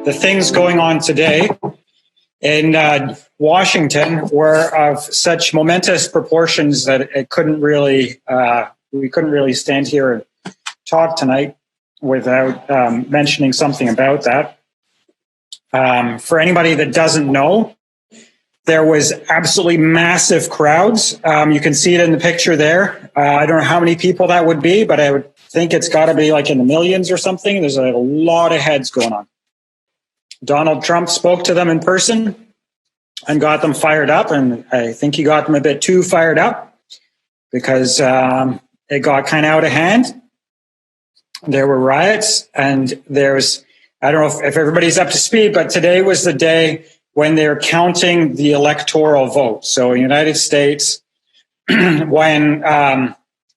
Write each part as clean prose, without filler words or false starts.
the things going on today in Washington were of such momentous proportions that we couldn't really stand here and talk tonight without mentioning something about that. For anybody that doesn't know, there was absolutely massive crowds. You can see it in the picture there. I don't know how many people that would be, but I would think it's got to be like in the millions or something. There's a lot of heads going on. Donald Trump spoke to them in person and got them fired up, and I think he got them a bit too fired up because it got kind of out of hand. There were riots, and I don't know if everybody's up to speed, but today was the day when they're counting the electoral vote. So in the United States, when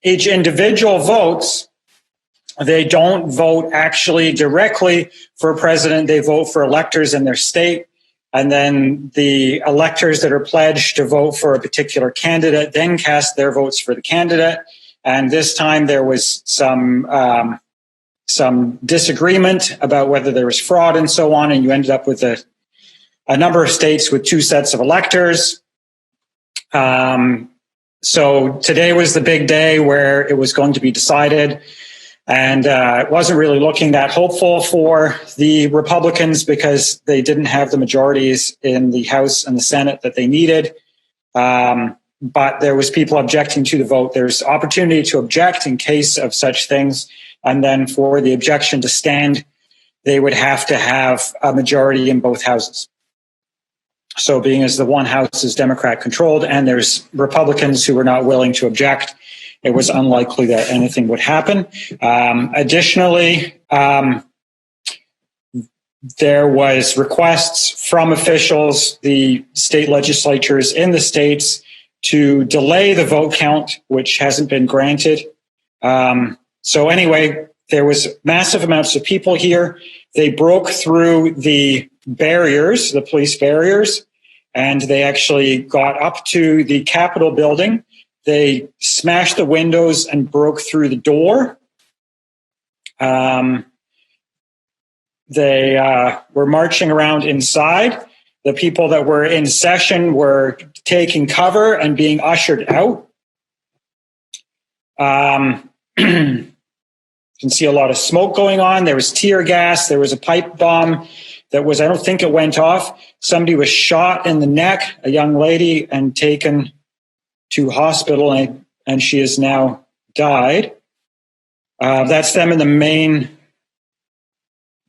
each individual votes, they don't vote actually directly for president. They vote for electors in their state. And then the electors that are pledged to vote for a particular candidate then cast their votes for the candidate. And this time there was some disagreement about whether there was fraud and so on. And you ended up with a number of states with two sets of electors. So today was the big day where it was going to be decided. And it wasn't really looking that hopeful for the Republicans because they didn't have the majorities in the House and the Senate that they needed. But there was people objecting to the vote. There's opportunity to object in case of such things. And then for the objection to stand, they would have to have a majority in both houses. So being as the one house is Democrat controlled and there's Republicans who were not willing to object, it was unlikely that anything would happen. Additionally, there was requests from officials, the state legislatures in the states, to delay the vote count, which hasn't been granted. So anyway, there was massive amounts of people here. They broke through the barriers, the police barriers, and they actually got up to the Capitol building. They smashed the windows and broke through the door. They were marching around inside. The people that were in session were taking cover and being ushered out. You can see a lot of smoke going on. There was tear gas. There was a pipe bomb that was, I don't think it went off. Somebody was shot in the neck, a young lady, and taken to hospital, and she has now died. That's them in the main,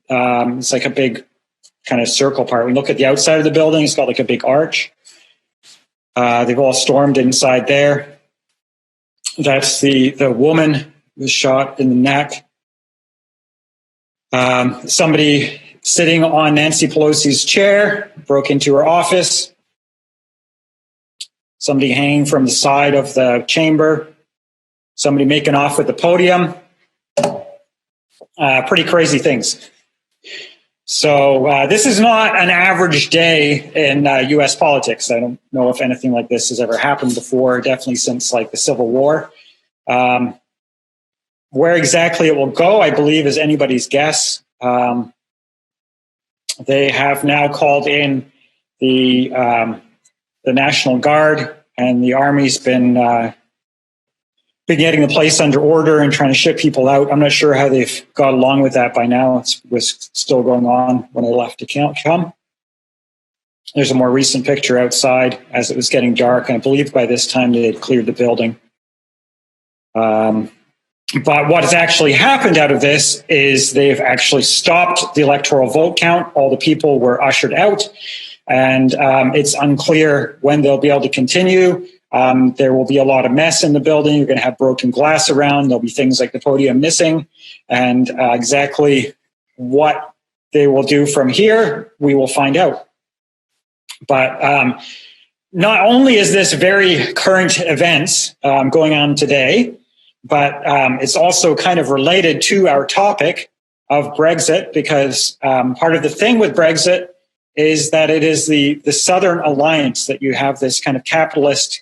it's like a big kind of circle part. We look at the outside of the building, it's got like a big arch. They've all stormed inside there. That's the woman who was shot in the neck. Somebody sitting on Nancy Pelosi's chair broke into her office. Somebody hanging from the side of the chamber. Somebody making off with the podium. Pretty crazy things. So this is not an average day in U.S. politics. I don't know if anything like this has ever happened before, definitely since like the Civil War. Where exactly it will go, I believe, is anybody's guess. They have now called in the National Guard, and the Army's been getting the place under order and trying to ship people out. I'm not sure how they've got along with that by now. It was still going on when I left to come. There's a more recent picture outside as it was getting dark, and I believe by this time they had cleared the building. But what has actually happened out of this is they've actually stopped the electoral vote count. All the people were ushered out, and it's unclear when they'll be able to continue. There will be a lot of mess in the building. You're going to have broken glass around. There'll be things like the podium missing, and exactly what they will do from here, we will find out. But not only is this very current events going on today, but it's also kind of related to our topic of Brexit, because part of the thing with Brexit is that it is the Southern Alliance, that you have this kind of capitalist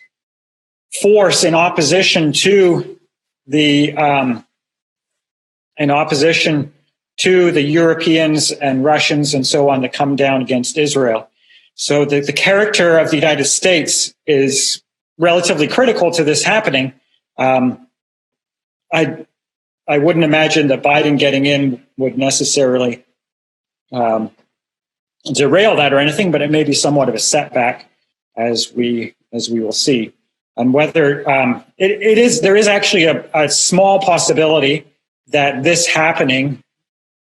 force in opposition to the to the Europeans and Russians and so on that come down against Israel. So the character of the United States is relatively critical to this happening. I wouldn't imagine that Biden getting in would necessarily derail that or anything, but it may be somewhat of a setback, as we will see. And whether there is actually a small possibility that this happening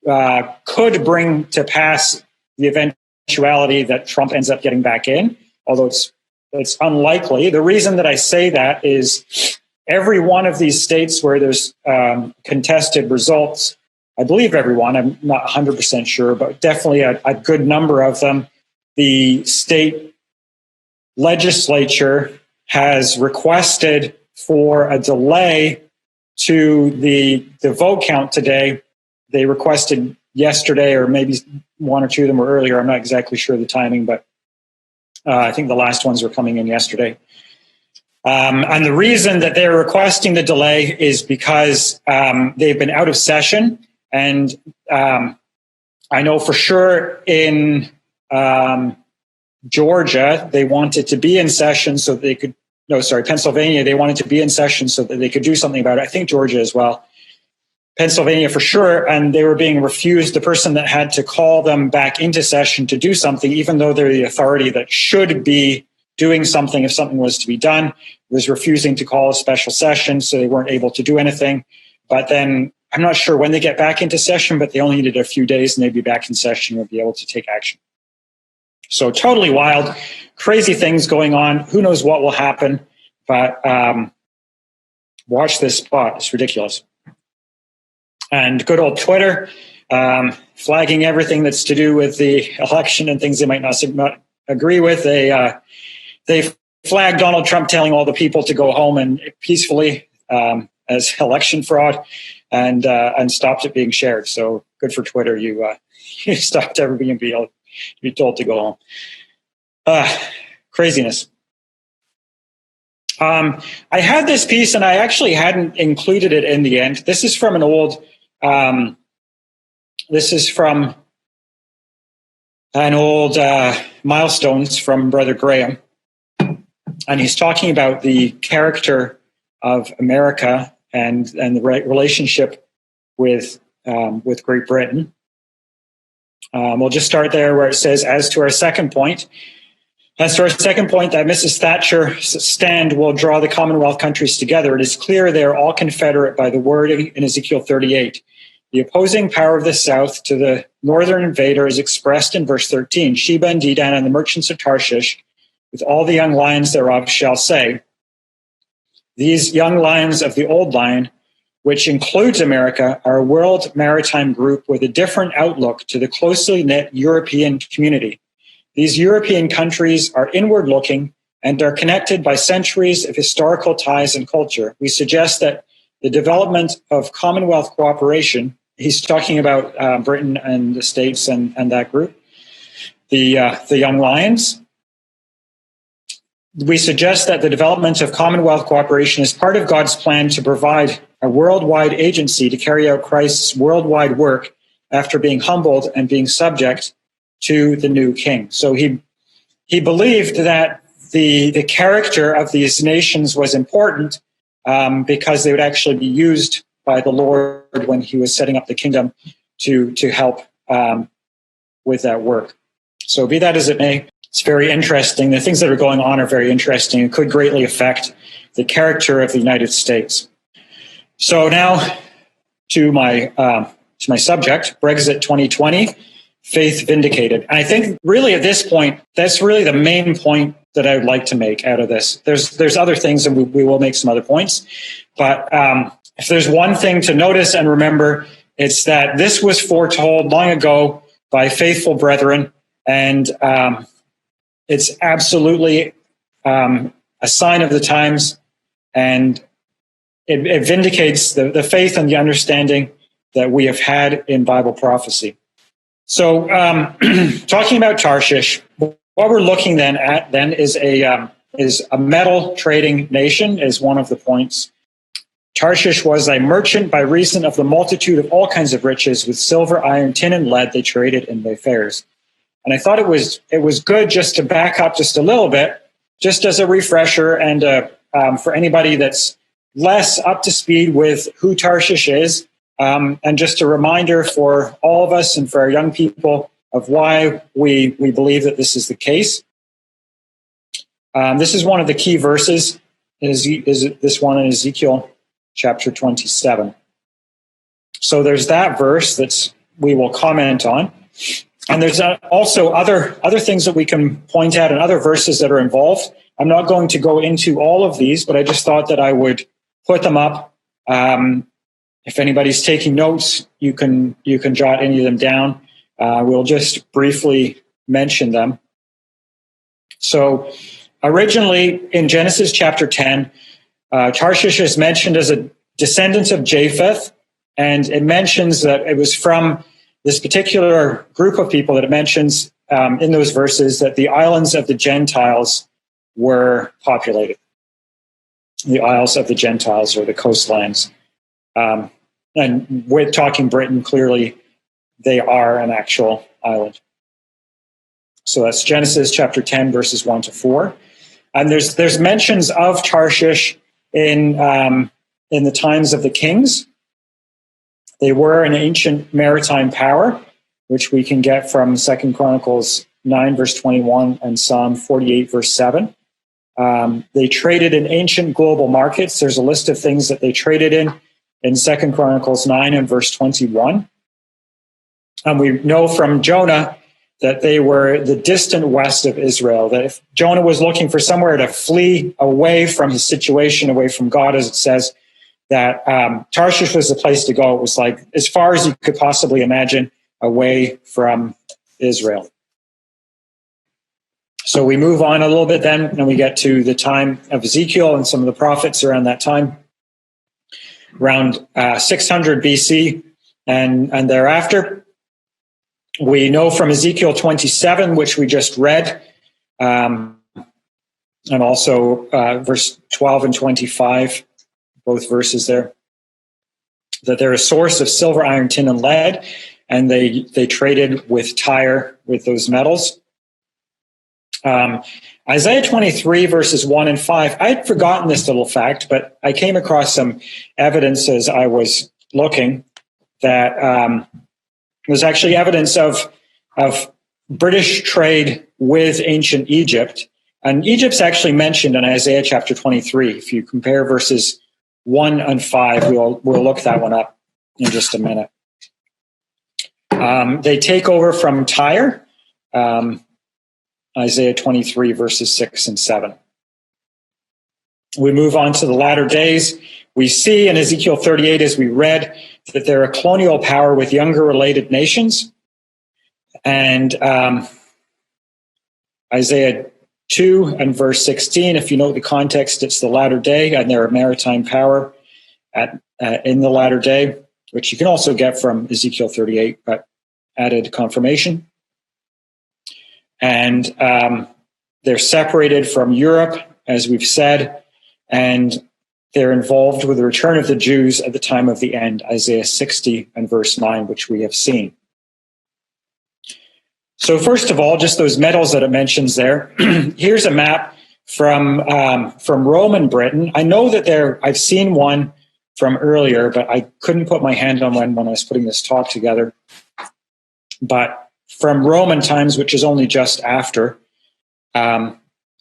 could bring to pass the eventuality that Trump ends up getting back in, although it's unlikely. The reason that I say that is every one of these states where there's contested results, I believe everyone, I'm not 100% sure, but definitely a good number of them, the state legislature has requested for a delay to the vote count today. They requested yesterday, or maybe one or two of them were earlier. I'm not exactly sure of the timing, but I think the last ones were coming in yesterday. And the reason that they're requesting the delay is because they've been out of session. And I know for sure in Georgia, they wanted to be in session so that they could, Pennsylvania, they wanted to be in session so that they could do something about it. I think Georgia as well. Pennsylvania for sure, and they were being refused. The person that had to call them back into session to do something, even though they're the authority that should be doing something if something was to be done, was refusing to call a special session, so they weren't able to do anything. But then I'm not sure when they get back into session, but they only needed a few days and they'd be back in session and be able to take action. So totally wild, crazy things going on. Who knows what will happen, but watch this spot. It's ridiculous. And good old Twitter, flagging everything that's to do with the election and things they might not agree with. They flagged Donald Trump telling all the people to go home and peacefully as election fraud, and stopped it being shared. So good for Twitter. You stopped everybody being told to go home. Craziness. I had this piece, and I actually hadn't included it in the end. This is from an old. This is from an old Milestones from Brother Graham, and he's talking about the character of America and the relationship with Great Britain. We'll just start there where it says, as to our second point, that Mrs. Thatcher's stand will draw the Commonwealth countries together. It is clear they are all confederate by the word in Ezekiel 38. The opposing power of the south to the northern invader is expressed in verse 13. Sheba and Dedan and the merchants of Tarshish, with all the young lions thereof, shall say, these young lions of the old line, which includes America, are a world maritime group with a different outlook to the closely knit European community. These European countries are inward looking and are connected by centuries of historical ties and culture. We suggest that the development of Commonwealth cooperation, he's talking about Britain and the States and that group, the Young Lions. We suggest that the development of Commonwealth cooperation is part of God's plan to provide a worldwide agency to carry out Christ's worldwide work after being humbled and being subject to the new king. So he believed that the character of these nations was important because they would actually be used by the Lord when he was setting up the kingdom to help with that work. So be that as it may, it's very interesting. The things that are going on are very interesting and could greatly affect the character of the United States. So now to my subject, Brexit 2020, faith vindicated. And I think really at this point, that's really the main point that I would like to make out of this. There's other things, and we will make some other points. But if there's one thing to notice and remember, it's that this was foretold long ago by faithful brethren, and it's absolutely a sign of the times, and it vindicates the faith and the understanding that we have had in Bible prophecy. So talking about Tarshish, what we're looking at is a metal trading nation is one of the points. Tarshish was a merchant by reason of the multitude of all kinds of riches, with silver, iron, tin, and lead they traded in their fairs. And I thought it was good just to back up just a little bit, just as a refresher, and for anybody that's less up to speed with who Tarshish is, and just a reminder for all of us and for our young people of why we believe that this is the case. This is one of the key verses, is this one in Ezekiel chapter 27. So there's that verse that we will comment on. And there's also other things that we can point out and other verses that are involved. I'm not going to go into all of these, but I just thought that I would put them up. If anybody's taking notes, you can jot any of them down. We'll just briefly mention them. So originally in Genesis chapter 10, Tarshish is mentioned as a descendant of Japheth, and it mentions that it was from this particular group of people that it mentions in those verses that the islands of the Gentiles were populated. The Isles of the Gentiles, or the coastlands. And with talking Britain, clearly they are an actual island. So that's Genesis chapter 10, verses 1 to 4. And there's mentions of Tarshish in the times of the kings. They were an ancient maritime power, which we can get from 2 Chronicles 9, verse 21, and Psalm 48, verse 7. They traded in ancient global markets. There's a list of things that they traded in 2 Chronicles 9 and verse 21. And we know from Jonah that they were the distant west of Israel, that if Jonah was looking for somewhere to flee away from his situation, away from God, as it says, that Tarshish was the place to go. It was like as far as you could possibly imagine away from Israel. So we move on a little bit then, and we get to the time of Ezekiel and some of the prophets around that time, around 600 BC and thereafter. We know from Ezekiel 27, which we just read, and also verse 12 and 25, both verses there, that they're a source of silver, iron, tin, and lead, and they traded with Tyre with those metals. Isaiah 23, verses 1 and 5, I'd forgotten this little fact, but I came across some evidence as I was looking that there's actually evidence of British trade with ancient Egypt. And Egypt's actually mentioned in Isaiah chapter 23. If you compare verses 1 and 5, we'll look that one up in just a minute. They take over from Tyre, Isaiah 23, verses 6 and 7. We move on to the latter days. We see in Ezekiel 38, as we read, that they're a colonial power with younger related nations. And Isaiah 2 and verse 16, if you note the context, it's the latter day, and they're a maritime power in the latter day, which you can also get from Ezekiel 38, but added confirmation. And they're separated from Europe, as we've said, and they're involved with the return of the Jews at the time of the end, Isaiah 60 and verse 9, which we have seen. So first of all, just those metals that it mentions there. Here's a map from Roman Britain. I know that I've seen one from earlier, but I couldn't put my hand on one when I was putting this talk together. But from Roman times, which is only just after,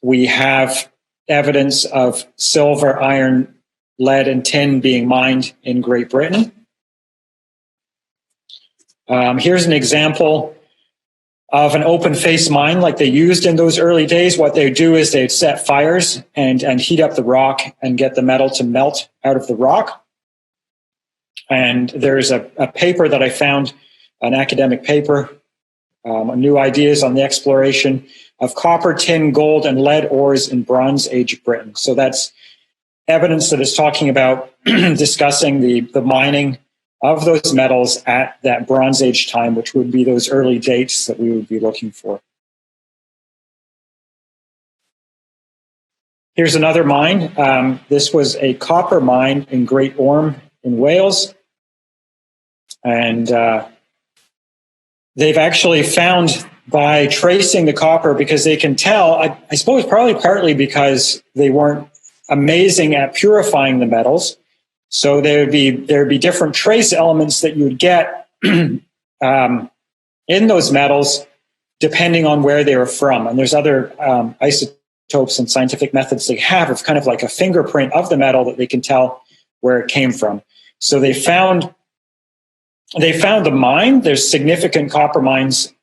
we have evidence of silver, iron, lead, and tin being mined in Great Britain. Here's an example of an open face mine like they used in those early days. What they do is they'd set fires and heat up the rock and get the metal to melt out of the rock. And there's a paper that I found, an academic paper, new ideas on the exploration of copper, tin, gold, and lead ores in Bronze Age Britain. So that's evidence that is talking about discussing the mining of those metals at that Bronze Age time, which would be those early dates that we would be looking for. Here's another mine. This was a copper mine in Great Orme in Wales. And they've actually found, by tracing the copper, because they can tell, I suppose probably partly because they weren't amazing at purifying the metals. So there'd be different trace elements that you would get in those metals depending on where they were from. And there's other isotopes and scientific methods they have of kind of like a fingerprint of the metal that they can tell where it came from. So they found the mine. There's significant copper mines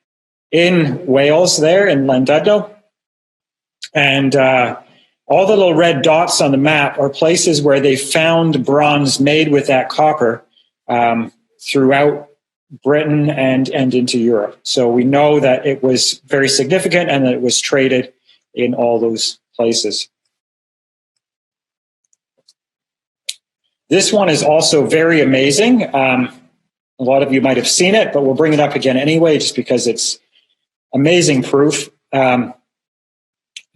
in Wales there, in Llandudno. And all the little red dots on the map are places where they found bronze made with that copper throughout Britain and into Europe. So we know that it was very significant and that it was traded in all those places. This one is also very amazing. A lot of you might have seen it, but we'll bring it up again anyway, just because it's amazing proof.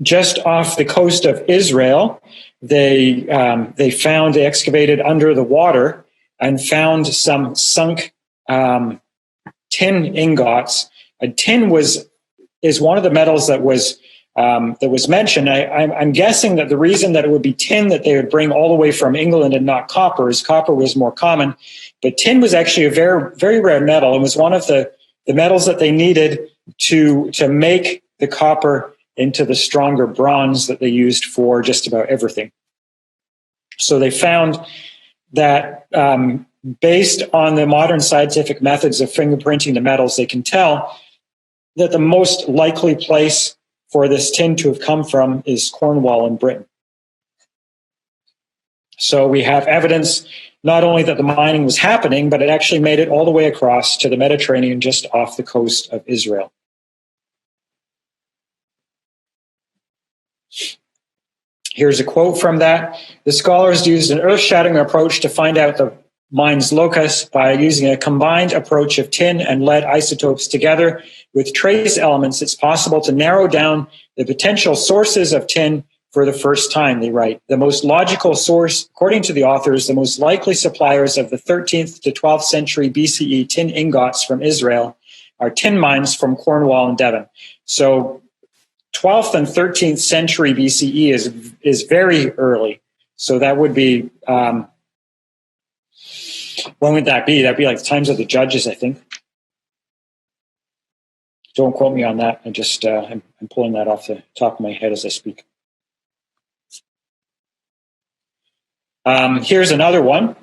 Just off the coast of Israel, they excavated under the water and found some sunk tin ingots. Tin is one of the metals that was mentioned. I'm guessing that the reason that it would be tin that they would bring all the way from England and not copper is copper was more common, but tin was actually a very, very rare metal and was one of the metals that they needed to make the copper into the stronger bronze that they used for just about everything. So they found that based on the modern scientific methods of fingerprinting the metals, they can tell that the most likely place for this tin to have come from is Cornwall in Britain. So we have evidence not only that the mining was happening, but it actually made it all the way across to the Mediterranean just off the coast of Israel. Here's a quote from that. The scholars used an earth-shattering approach to find out the mine's locus by using a combined approach of tin and lead isotopes together with trace elements. It's possible to narrow down the potential sources of tin for the first time, they write. The most logical source, according to the authors, the most likely suppliers of the 13th to 12th century BCE tin ingots from Israel are tin mines from Cornwall and Devon. So 12th and 13th century BCE is very early. So that would be, when would that be? That'd be like the times of the judges, I think. Don't quote me on that. I'm pulling that off the top of my head as I speak. Here's another one.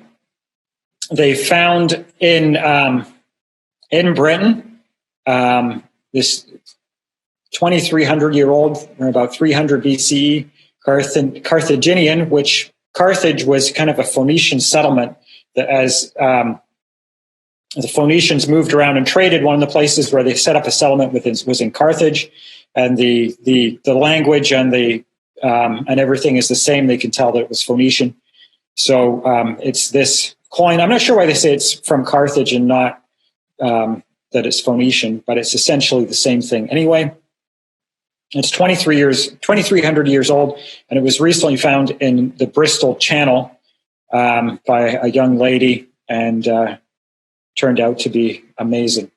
They found in Britain this 2,300-year-old, or about 300 BCE, Carthaginian, which Carthage was kind of a Phoenician settlement that as the Phoenicians moved around and traded, one of the places where they set up a settlement was in Carthage, and the language and and everything is the same. They can tell that it was Phoenician. So it's this coin. I'm not sure why they say it's from Carthage and not that it's Phoenician, but it's essentially the same thing anyway. It's 2,300 years old, and it was recently found in the Bristol Channel by a young lady, and turned out to be amazing.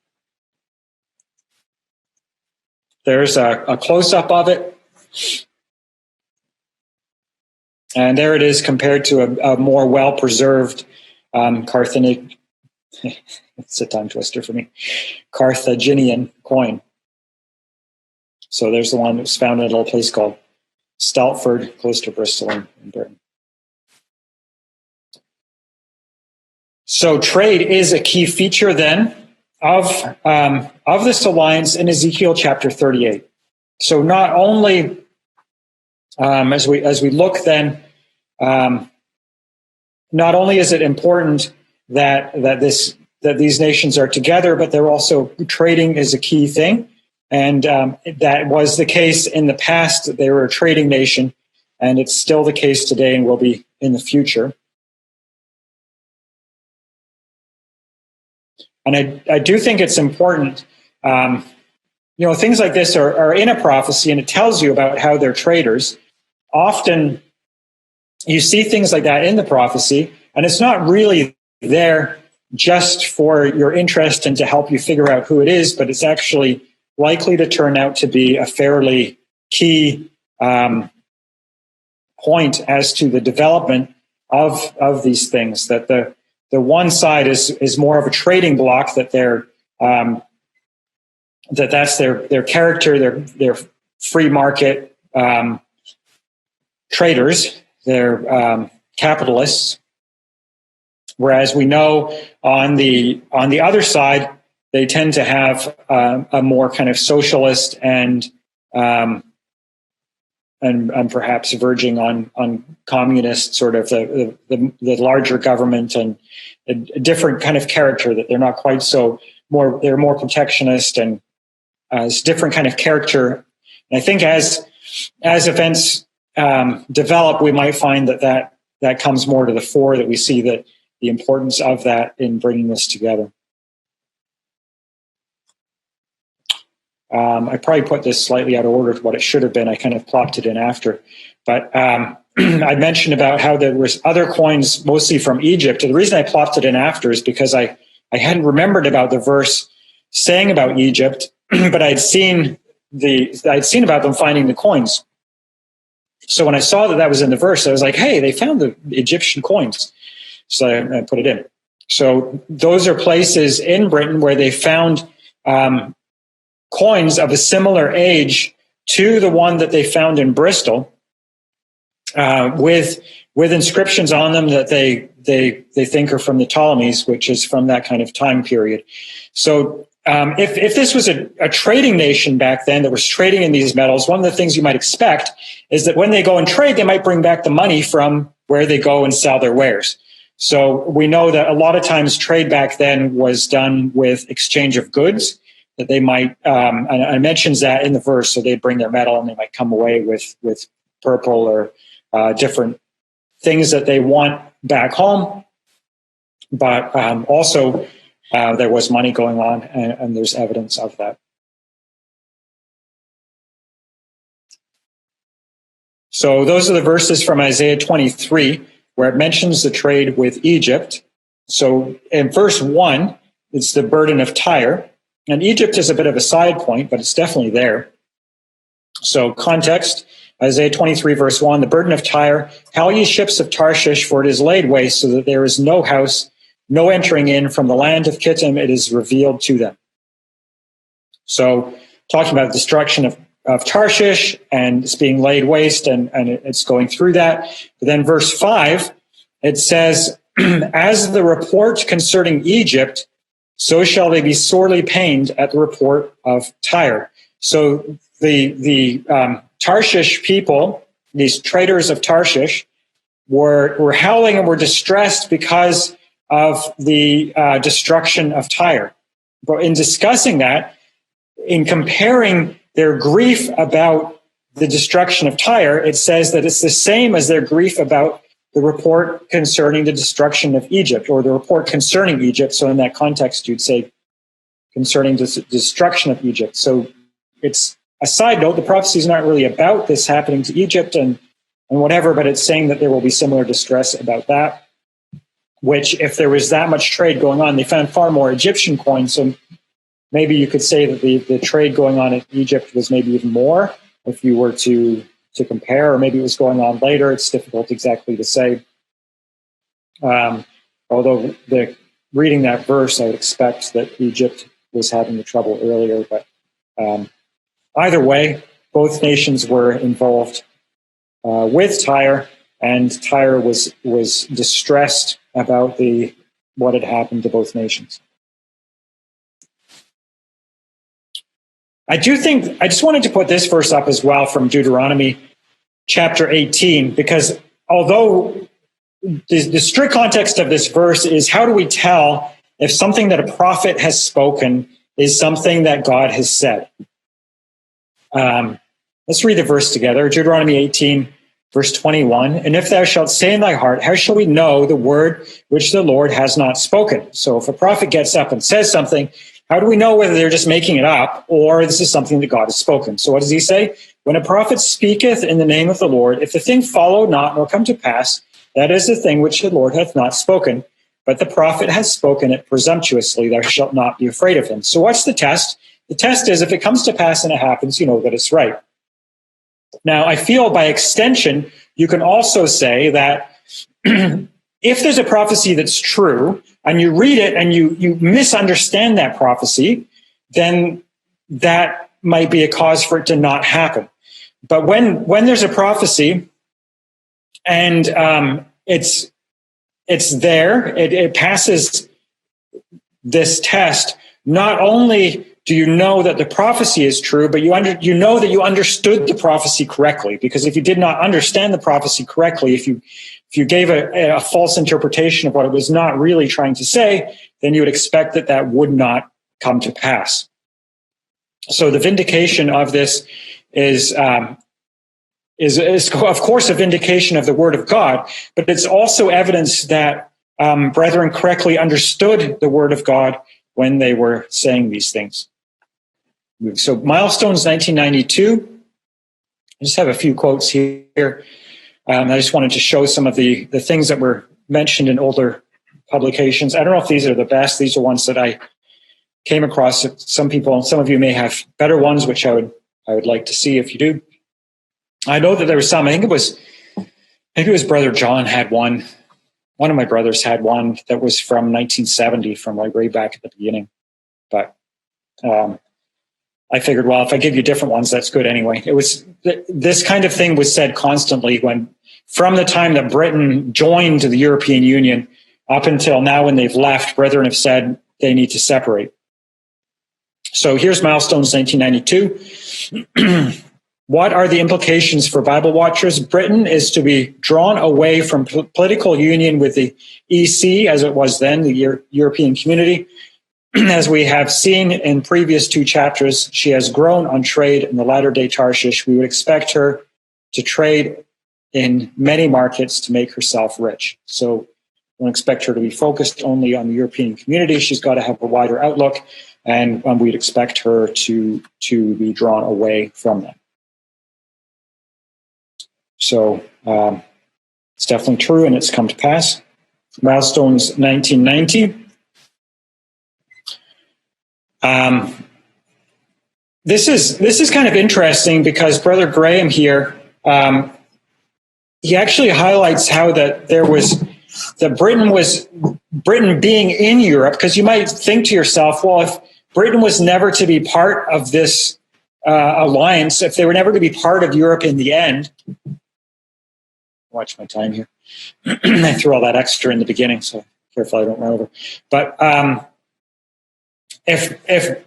There's a close-up of it. And there it is compared to a more well-preserved Carthaginian, it's a tongue twister for me, Carthaginian coin. So there's the one that was found in a little place called Staltford, close to Bristol in Britain. So trade is a key feature then of this alliance in Ezekiel chapter 38. So not only as we look then, not only is it important that these nations are together, but they're also trading is a key thing, and that was the case in the past. They were a trading nation, and it's still the case today, and will be in the future. And I do think it's important. Things like this are in a prophecy, and it tells you about how they're traders. often you see things like that in the prophecy, and it's not really there just for your interest and to help you figure out who it is, but it's actually likely to turn out to be a fairly key point as to the development of these things. That the one side is more of a trading block, that they're that's their character, their free market traders, they're capitalists. Whereas we know on the other side, they tend to have a more kind of socialist and perhaps verging on communist sort of the larger government, and a different kind of character, that they're not quite so they're more protectionist, and it's different kind of character. And I think as events develop, we might find that comes more to the fore, that we see that the importance of that in bringing this together. I probably put this slightly out of order to what it should have been. I kind of plopped it in after. But I mentioned about how there was other coins, mostly from Egypt. And the reason I plopped it in after is because I hadn't remembered about the verse saying about Egypt, but I'd seen about them finding the coins. So when I saw that was in the verse, I was like, hey, they found the Egyptian coins. So I put it in. So those are places in Britain where they found coins of a similar age to the one that they found in Bristol, with inscriptions on them that they think are from the Ptolemies, which is from that kind of time period. So if this was a trading nation back then that was trading in these metals, one of the things you might expect is that when they go and trade, they might bring back the money from where they go and sell their wares. So we know that a lot of times trade back then was done with exchange of goods, that they might, and I mentions that in the verse, so they'd bring their metal and they might come away with purple or different things that they want back home. But also there was money going on, and there's evidence of that. So those are the verses from Isaiah 23, where it mentions the trade with Egypt. So in verse 1, it's the burden of Tyre. And Egypt is a bit of a side point, but it's definitely there. So context, Isaiah 23, verse 1, the burden of Tyre, hail ye ships of Tarshish, for it is laid waste, so that there is no house, no entering in. From the land of Kittim it is revealed to them. So talking about the destruction of Tarshish, and it's being laid waste, and it's going through that. But then verse 5, it says, as the report concerning Egypt, so shall they be sorely pained at the report of Tyre. So the Tarshish people, these traders of Tarshish, were howling and were distressed because of the destruction of Tyre. But in discussing that, in comparing their grief about the destruction of Tyre, it says that it's the same as their grief about the report concerning the destruction of Egypt, or the report concerning Egypt. So in that context, you'd say concerning the destruction of Egypt. So it's a side note. The prophecy is not really about this happening to Egypt and whatever, but it's saying that there will be similar distress about that, which if there was that much trade going on, they found far more Egyptian coins. So maybe you could say that the trade going on in Egypt was maybe even more if you were to compare, or maybe it was going on later. It's difficult exactly to say. Although reading that verse, I would expect that Egypt was having the trouble earlier. But either way, both nations were involved with Tyre, and Tyre was distressed about what had happened to both nations. I just wanted to put this verse up as well from Deuteronomy chapter 18, because although the strict context of this verse is, how do we tell if something that a prophet has spoken is something that God has said? Let's read the verse together. Deuteronomy 18, verse 21. And if thou shalt say in thy heart, how shall we know the word which the Lord has not spoken? So if a prophet gets up and says something, how do we know whether they're just making it up or this is something that God has spoken? So what does he say? When a prophet speaketh in the name of the Lord, if the thing follow not nor come to pass, that is the thing which the Lord hath not spoken, but the prophet hath spoken it presumptuously, thou shalt not be afraid of him. So what's the test? The test is if it comes to pass and it happens, you know that it's right. Now, I feel by extension, you can also say that if there's a prophecy that's true and you read it and you misunderstand that prophecy, then that might be a cause for it to not happen. But when there's a prophecy and it's there, it passes this test, not only do you know that the prophecy is true, but you know that you understood the prophecy correctly. Because if you did not understand the prophecy correctly, if you gave a false interpretation of what it was not really trying to say, then you would expect that would not come to pass. So the vindication of this is of course a vindication of the word of God, but it's also evidence that brethren correctly understood the word of God when they were saying these things. So milestones 1992. I just have a few quotes here. I just wanted to show some of the things that were mentioned in older publications. I don't know if these are the best. These are ones that I came across. Some of you may have better ones, which I would like to see if you do. I know that there were some. I think it was Brother John had one. One of my brothers had one that was from 1970, from like way back at the beginning. But I figured, well, if I give you different ones, that's good anyway. It was this kind of thing was said constantly from the time that Britain joined the European Union up until now when they've left, brethren have said they need to separate. So here's milestones 1992. What are the implications for Bible watchers? Britain is to be drawn away from political union with the EC, as it was then, the European Community. As we have seen in previous two chapters, she has grown on trade in the latter-day Tarshish. We would expect her to trade in many markets to make herself rich. So we don't expect her to be focused only on the European Community. She's got to have a wider outlook, and we'd expect her to be drawn away from that. So it's definitely true, and it's come to pass. Milestones 1990. This is kind of interesting because Brother Graham here, he actually highlights how that Britain being in Europe, because you might think to yourself, well, if Britain was never to be part of this alliance, if they were never to be part of Europe in the end, watch my time here. I threw all that extra in the beginning, so careful I don't run over. But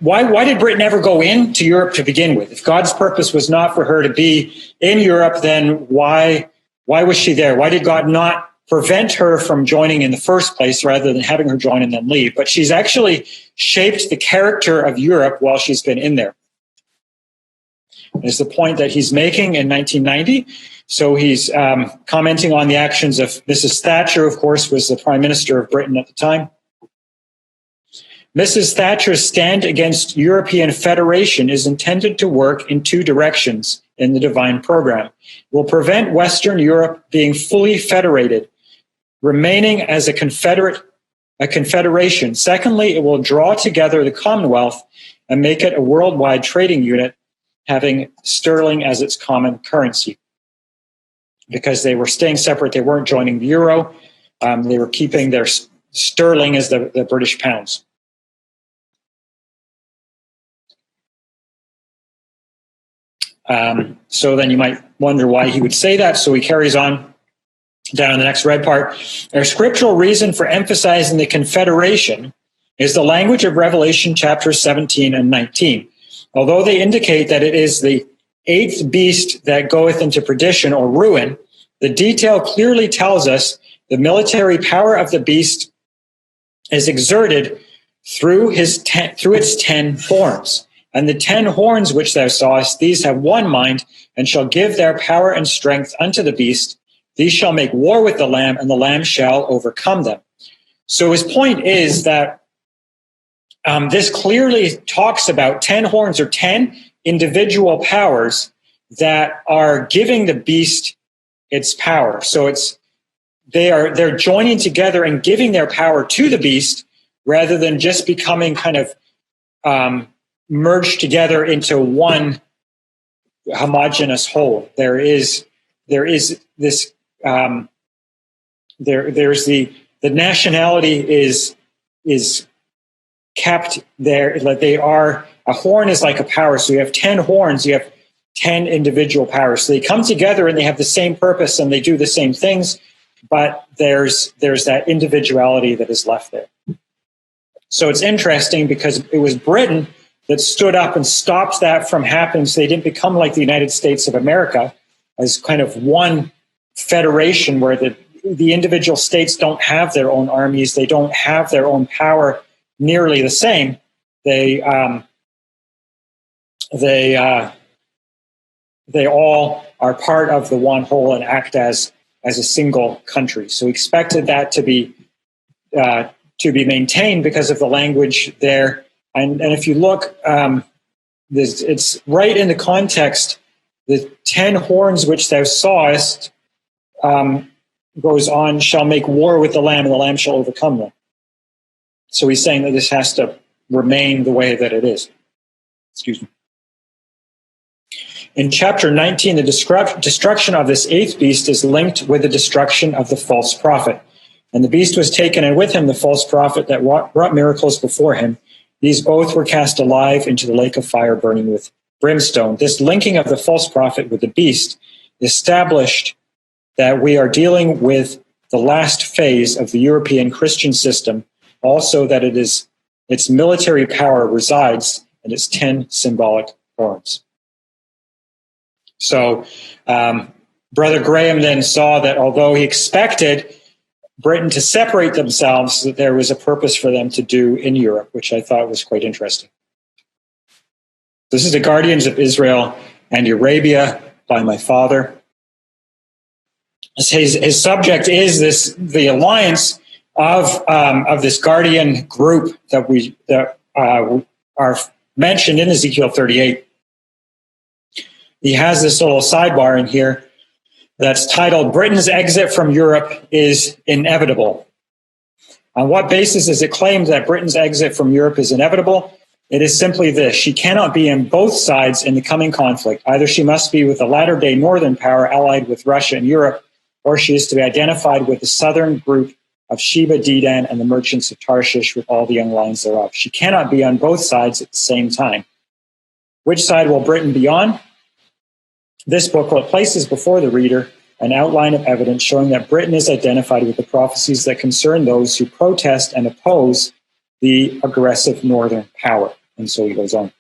why did Britain ever go into Europe to begin with? If God's purpose was not for her to be in Europe, then why was she there? Why did God not prevent her from joining in the first place rather than having her join and then leave? But she's actually shaped the character of Europe while she's been in there. Is the point that he's making in 1990. So he's commenting on the actions of Mrs. Thatcher, of course, was the Prime Minister of Britain at the time. Mrs. Thatcher's stand against European federation is intended to work in two directions in the divine program. It will prevent Western Europe being fully federated, remaining as a confederation. Secondly, it will draw together the Commonwealth and make it a worldwide trading unit, having sterling as its common currency. Because they were staying separate, they weren't joining the euro. They were keeping their sterling as the British pounds. So then you might wonder why he would say that. So he carries on down in the next red part. Our scriptural reason for emphasizing the confederation is the language of Revelation chapters 17 and 19. Although they indicate that it is the eighth beast that goeth into perdition or ruin, the detail clearly tells us the military power of the beast is exerted through its 10 horns. And the 10 horns which thou sawest, these have one mind, and shall give their power and strength unto the beast. These shall make war with the Lamb, and the Lamb shall overcome them. So his point is that this clearly talks about 10 horns or 10 individual powers that are giving the beast its power. So they're joining together and giving their power to the beast rather than just becoming kind of merged together into one homogeneous whole. There's the nationality is kept there. Like they are, a horn is like a power. So you have 10 horns, you have 10 individual powers. So they come together and they have the same purpose and they do the same things, but there's that individuality that is left there. So it's interesting because it was Britain that stood up and stopped that from happening, so they didn't become like the United States of America as kind of one federation where the individual states don't have their own armies, they don't have their own power nearly the same. They all are part of the one whole and act as a single country. So we expected that to be maintained because of the language there. And if you look, it's right in the context. The 10 horns which thou sawest, goes on, shall make war with the Lamb, and the Lamb shall overcome them. So he's saying that this has to remain the way that it is. Excuse me. In chapter 19, the destruction of this eighth beast is linked with the destruction of the false prophet. And the beast was taken, and with him the false prophet that wrought miracles before him. These both were cast alive into the lake of fire burning with brimstone. This linking of the false prophet with the beast established that we are dealing with the last phase of the European Christian system, also that its military power resides in its 10 symbolic horns. So Brother Graham then saw that although he expected Britain to separate themselves, that there was a purpose for them to do in Europe, which I thought was quite interesting. This is the Guardians of Israel and Arabia by my father. His subject is the alliance of this guardian group that are mentioned in Ezekiel 38. He has this little sidebar in here that's titled, Britain's exit from Europe is inevitable. On what basis is it claimed that Britain's exit from Europe is inevitable? It is simply this: she cannot be on both sides in the coming conflict. Either she must be with the latter-day northern power allied with Russia and Europe, or she is to be identified with the southern group of Sheba, Dedan, and the merchants of Tarshish with all the young lions thereof. She cannot be on both sides at the same time. Which side will Britain be on? This booklet places before the reader an outline of evidence showing that Britain is identified with the prophecies that concern those who protest and oppose the aggressive northern power. And so he goes on.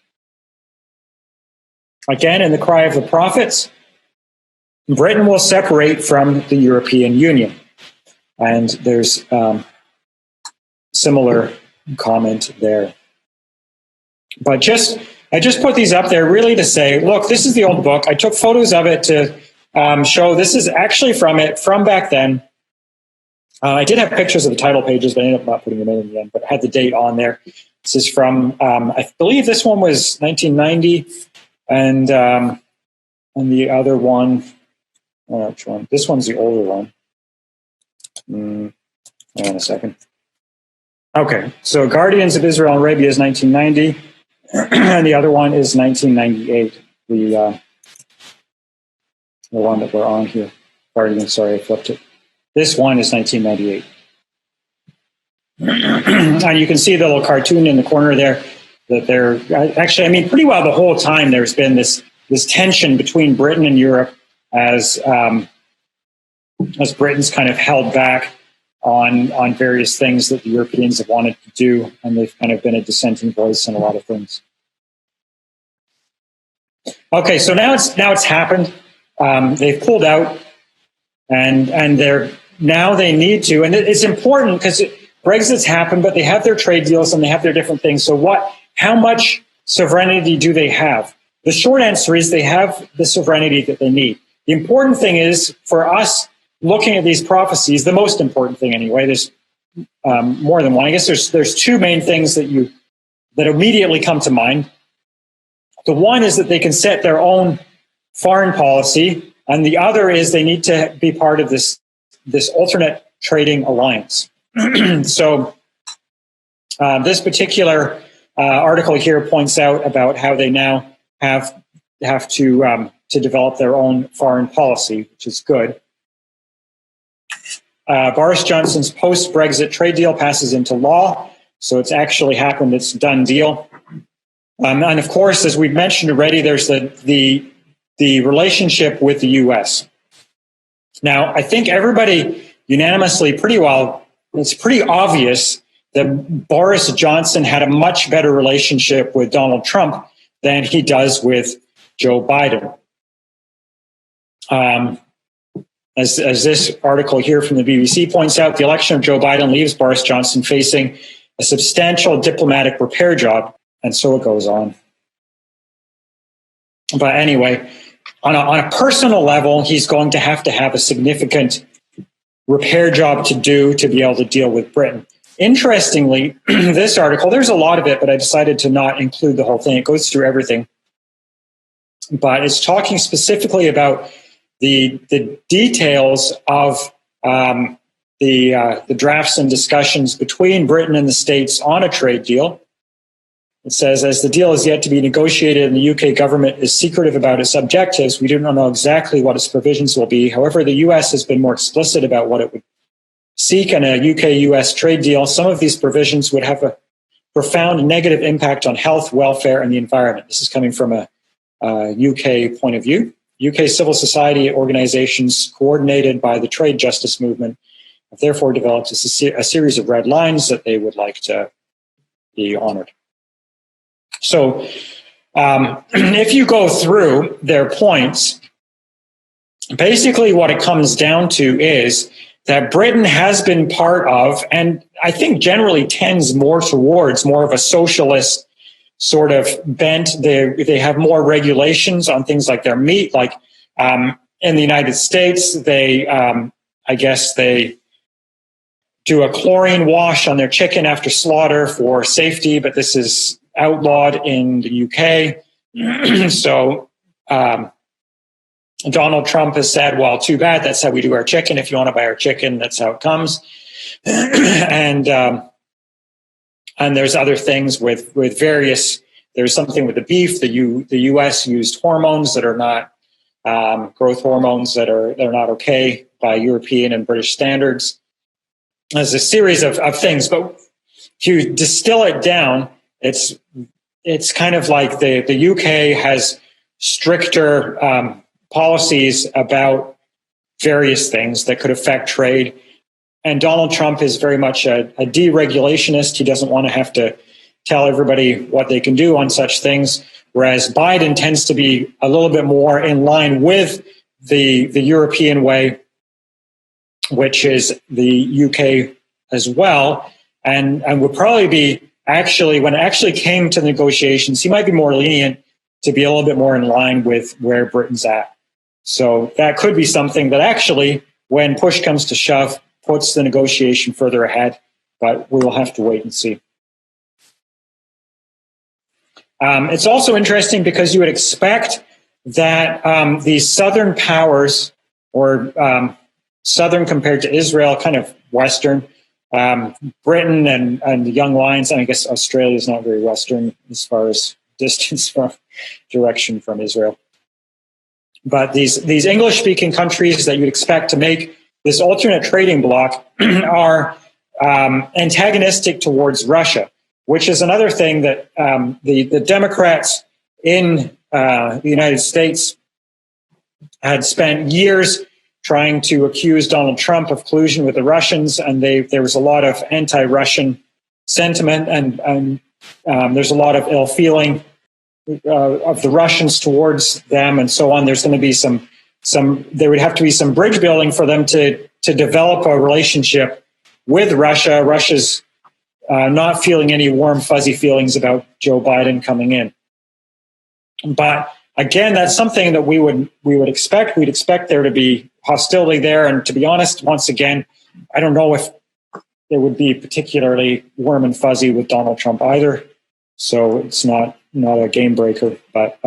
Again, in the cry of the prophets, Britain will separate from the European Union. And there's similar comment there. But I just put these up there really to say, look, this is the old book. I took photos of it to show this is actually from back then. I did have pictures of the title pages, but I ended up not putting them in the end, but I had the date on there. This is from, I believe this one was 1990, and the other one, which one? This one's the older one. Hang on a second. Okay, so Guardians of Israel and Arabia is 1990. And the other one is 1998, the one that we're on here. Guardian, sorry, I flipped it. This one is 1998. And you can see the little cartoon in the corner there that they're actually, I mean, pretty well the whole time there's been this tension between Britain and Europe as Britain's kind of held back on various things that the Europeans have wanted to do, and they've kind of been a dissenting voice in a lot of things. Okay, so now it's happened. They've pulled out, and they need to, and it's important because Brexit's happened, but they have their trade deals and they have their different things. So how much sovereignty do they have? The short answer is they have the sovereignty that they need. The important thing is for us looking at these prophecies, the most important thing anyway, there's more than one. I guess there's two main things that immediately come to mind. The one is that they can set their own foreign policy, and the other is they need to be part of this alternate trading alliance. So this particular article here points out about how they now have to develop their own foreign policy, which is good. Boris Johnson's post-Brexit trade deal passes into law, so it's actually happened. It's a done deal. And of course, as we've mentioned already, there's the relationship with the U.S. Now, I think everybody unanimously it's pretty obvious that Boris Johnson had a much better relationship with Donald Trump than he does with Joe Biden. As this article here from the BBC points out, the election of Joe Biden leaves Boris Johnson facing a substantial diplomatic repair job, and so it goes on. But anyway, on a personal level, he's going to have a significant repair job to do to be able to deal with Britain. Interestingly, this article, there's a lot of it, but I decided to not include the whole thing. It goes through everything. But it's talking specifically about the details of the drafts and discussions between Britain and the States on a trade deal. It says, as the deal is yet to be negotiated and the UK government is secretive about its objectives, we do not know exactly what its provisions will be. However, the US has been more explicit about what it would seek in a UK-US trade deal. Some of these provisions would have a profound negative impact on health, welfare, and the environment. This is coming from a UK point of view. UK civil society organizations coordinated by the trade justice movement have therefore developed a series of red lines that they would like to be honored. So if you go through their points, basically what it comes down to is that Britain has been part of, and I think generally tends more towards more of a socialist sort of bent. They have more regulations on things like their meat. Like in the United States, I guess they do a chlorine wash on their chicken after slaughter for safety, but this is outlawed in the UK. So Donald Trump has said, well, too bad. That's how we do our chicken. If you want to buy our chicken, that's how it comes. And there's other things with various, there's something with the beef. The U.S. used hormones that are not growth hormones they're not okay by European and British standards. There's a series of things, but if you distill it down, it's kind of like the UK has stricter policies about various things that could affect trade. And Donald Trump is very much a deregulationist. He doesn't want to have to tell everybody what they can do on such things, whereas Biden tends to be a little bit more in line with the European way, which is the UK as well, and would probably be actually, when it actually came to negotiations, he might be more lenient to be a little bit more in line with where Britain's at. So that could be something that actually, when push comes to shove, puts the negotiation further ahead, but we will have to wait and see. It's also interesting because you would expect that these southern powers, or southern compared to Israel, kind of Western, Britain and the Young Lions, and I guess Australia is not very Western as far as distance from direction from Israel. But these English-speaking countries that you'd expect to make this alternate trading bloc are antagonistic towards Russia, which is another thing that the Democrats in the United States had spent years trying to accuse Donald Trump of collusion with the Russians, and there was a lot of anti-Russian sentiment, and there's a lot of ill feeling of the Russians towards them, and so on. There's going to be there would have to be some bridge building for them to develop a relationship with Russia. Russia's not feeling any warm, fuzzy feelings about Joe Biden coming in. But again, that's something that we would expect. We'd expect there to be hostility there. And to be honest, once again, I don't know if it would be particularly warm and fuzzy with Donald Trump either. So it's not a game breaker. But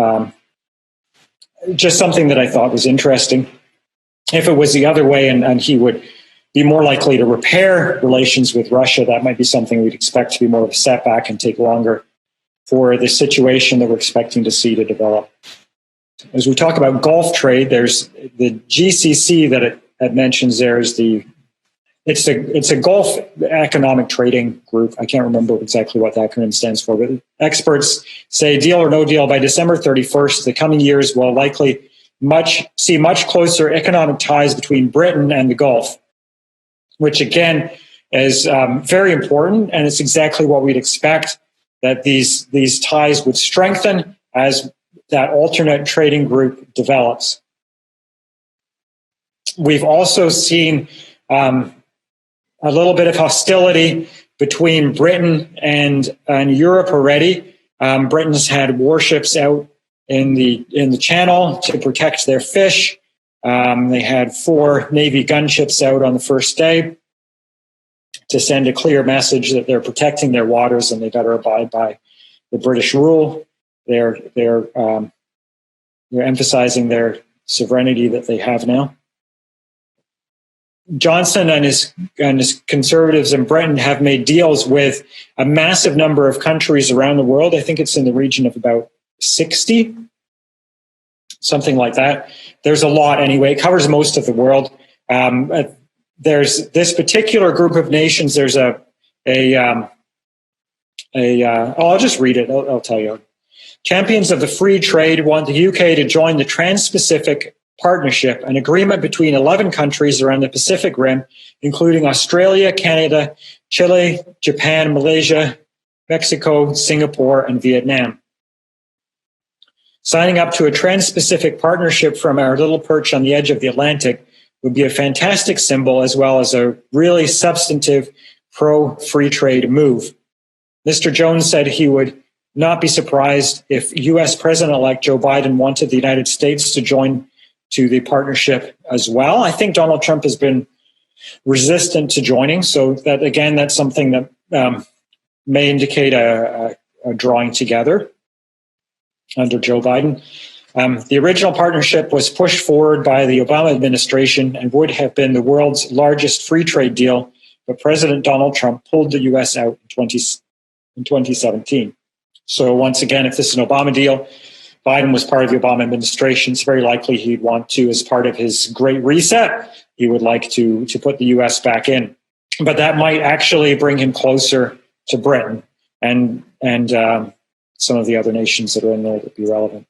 just something that I thought was interesting. If it was the other way and he would be more likely to repair relations with Russia, that might be something we'd expect to be more of a setback and take longer for the situation that we're expecting to see to develop. As we talk about Gulf trade, there's the GCC that it mentions there is it's a Gulf Economic Trading Group. I can't remember exactly what that acronym stands for, but experts say deal or no deal by December 31st, the coming years will likely see much closer economic ties between Britain and the Gulf, which again is very important, and it's exactly what we'd expect, that these ties would strengthen as that alternate trading group develops. We've also seen a little bit of hostility between Britain and Europe already. Britain's had warships out in the Channel to protect their fish. They had 4 Navy gunships out on the first day to send a clear message that they're protecting their waters and they better abide by the British rule. They're emphasizing their sovereignty that they have now. Johnson and his conservatives in Britain have made deals with a massive number of countries around the world. I think it's in the region of about 60, something like that. There's a lot anyway. It covers most of the world. There's this particular group of nations. There's I'll just read it. I'll tell you. Champions of the free trade want the UK to join the Trans-Pacific Partnership, an agreement between 11 countries around the Pacific Rim, including Australia, Canada, Chile, Japan, Malaysia, Mexico, Singapore, and Vietnam. Signing up to a Trans-Pacific Partnership from our little perch on the edge of the Atlantic would be a fantastic symbol, as well as a really substantive pro-free trade move. Mr. Jones said he would not be surprised if U.S. President-elect Joe Biden wanted the United States to join to the partnership as well. I think Donald Trump has been resistant to joining, so that again, that's something that may indicate a drawing together under Joe Biden. The original partnership was pushed forward by the Obama administration and would have been the world's largest free trade deal, but President Donald Trump pulled the U.S. out in 2017. So once again, if this is an Obama deal, Biden was part of the Obama administration, it's very likely he'd want to, as part of his Great Reset, he would like to put the U.S. back in. But that might actually bring him closer to Britain and some of the other nations that are in there that would be relevant.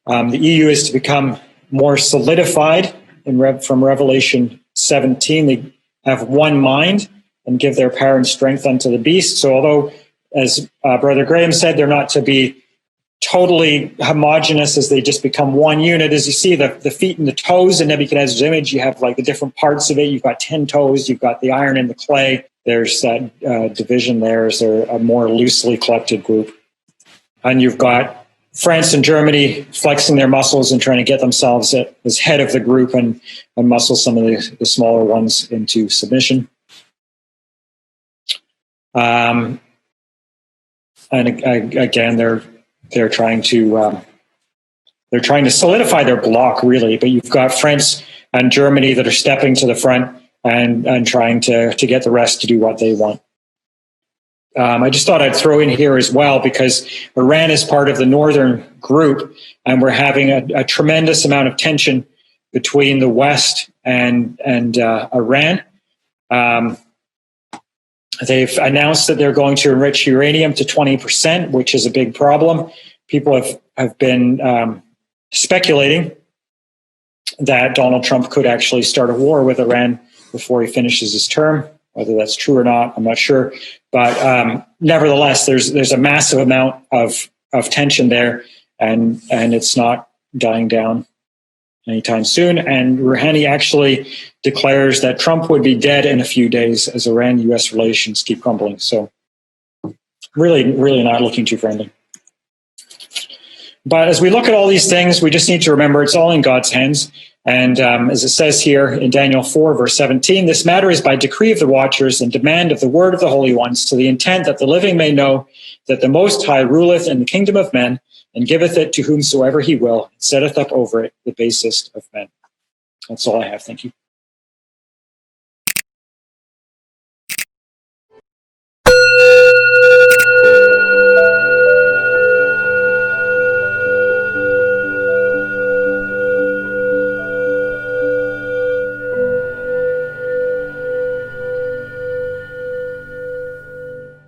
The EU is to become more solidified from Revelation 17. They have one mind and give their power and strength unto the beast. So although, as Brother Graham said, they're not to be totally homogenous as they just become one unit. As you see the feet and the toes in Nebuchadnezzar's image, you have like the different parts of it. You've got 10 toes, you've got the iron and the clay. There's that division there as they're a more loosely collected group. And you've got France and Germany flexing their muscles and trying to get themselves as head of the group and muscle some of the smaller ones into submission. And again, they're trying to solidify their bloc, really. But you've got France and Germany that are stepping to the front and trying to get the rest to do what they want. I just thought I'd throw in here as well, because Iran is part of the northern group, and we're having a tremendous amount of tension between the West and Iran. They've announced that they're going to enrich uranium to 20%, which is a big problem. People have been speculating that Donald Trump could actually start a war with Iran before he finishes his term. Whether that's true or not, I'm not sure. But nevertheless, there's a massive amount of tension there, and it's not dying down anytime soon. And Rouhani actually declares that Trump would be dead in a few days as Iran-U.S. relations keep crumbling. So really, really not looking too friendly. But as we look at all these things, we just need to remember it's all in God's hands. And as it says here in Daniel 4, verse 17, this matter is by decree of the watchers and demand of the word of the holy ones, to the intent that the living may know that the Most High ruleth in the kingdom of men, and giveth it to whomsoever he will, and setteth up over it the basest of men. That's all I have. Thank you.